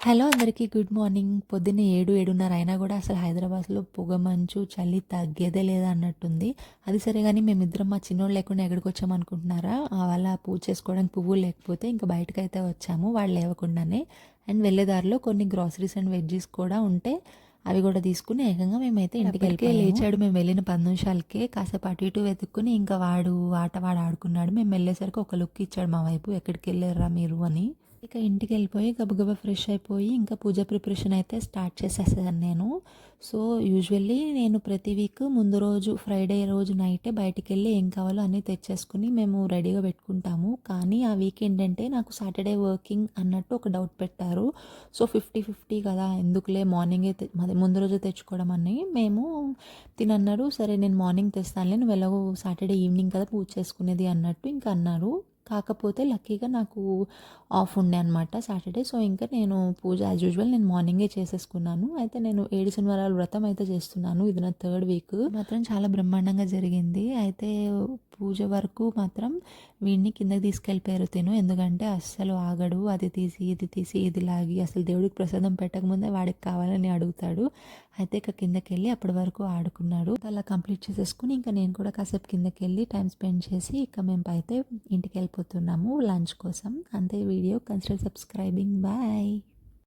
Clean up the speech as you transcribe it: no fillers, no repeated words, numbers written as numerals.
Hello అందరికీ good morning. పొద్దున్నే 7, 7:30 అయినా గూడా అసలు హైదరాబాద్‌లో పొగమంచు, చలి తగ్గేదే లేదా అన్నట్టుంది. అది సరే గానీ మేమిద్దరం మా చిన్నోడు లేకుండా ఎక్కడికొచ్చామనుకుంటున్నారా? వాళ్ళ పూజ చేసుకోవడానికి పువ్వులు లేకపోతే ఇంక బయటకైతే వచ్చాము వాళ్ళు లేవకుండానే. అండ్ వెళ్ళే దారిలో కొన్ని గ్రోసరీస్ అండ్ వెజ్జీస్ కూడా ఉంటే అవి గూడా తీసుకొని ఏకంగా మేమైతే ఇంటికెళ్ళిపోయాము. లేచాడు మేము వెళ్ళిన 10 నిమిషాలకే. కాసేపు అటు ఇటు వెతుక్కొని ఇంకా వాడు ఆట వాడు ఆడుకున్నాడు. మేము వెళ్ళేసరికి ఒక లుక్ ఇచ్చాడు మా వైపు, "ఎక్కడికెళ్లారురా మీరు" అని. ఇక ఇంటికెళ్ళిపోయి గబగబా ఫ్రెష్ అయిపోయి ఇంకా పూజ ప్రిపరేషన్ అయితే స్టార్ట్ చేసేసాను నేను. సో, యూజువల్లీ నేను ప్రతి వీక్ ముందు రోజు ఫ్రైడే రోజు నైటే బయటికెళ్ళి ఏం కావాలో అన్నీ తెచ్చేసుకొని మేము రెడీగా పెట్టుకుంటాము. కానీ ఆ వీక్ ఏంటంటే నాకు సాటర్డే వర్కింగ్ అన్నట్టు ఒక డౌట్ పెట్టారు. సో, 50-50 కదా! ఎందుకులే మార్నింగే అదే ముందు రోజే తెచ్చుకోవడం అని మేము తినన్నారు. సరే నేను మార్నింగ్ తెస్తానులే, నువ్వు ఎలాగో సాటర్డే ఈవినింగ్ కదా పూజ చేసుకునేది అన్నట్టు ఇంకా అన్నారు. కాకపోతే లక్కీగా నాకు ఆఫ్ ఉండే అనమాట సాటర్డే. సో, ఇంకా నేను పూజ యాజ్ యూజువల్ నేను మార్నింగే చేసేసుకున్నాను. అయితే నేను 7 శనివారాలు వ్రతం అయితే చేస్తున్నాను. ఇది నా థర్డ్ వీక్. మాత్రం చాలా బ్రహ్మాండంగా జరిగింది. అయితే పూజ వరకు మాత్రం వీడిని కిందకి తీసుకెళ్ళిపోయారు తిను. ఎందుకంటే అస్సలు ఆగడు. అది తీసి, ఇది తీసి, ఇది లాగి అసలు దేవుడికి ప్రసాదం పెట్టకముందే వాడికి కావాలని అడుగుతాడు. అయితే ఇక కిందకెళ్ళి అప్పటి వరకు ఆడుకున్నాడు. అలా కంప్లీట్ చేసేసుకుని ఇంకా నేను కూడా కాసేపు కిందకెళ్ళి టైం స్పెండ్ చేసి ఇక మేము అయితే ఇంటికి వెళ్ళిపోతున్నాము లంచ్ కోసం. అంతే వీడియో. Consider subscribing. బాయ్.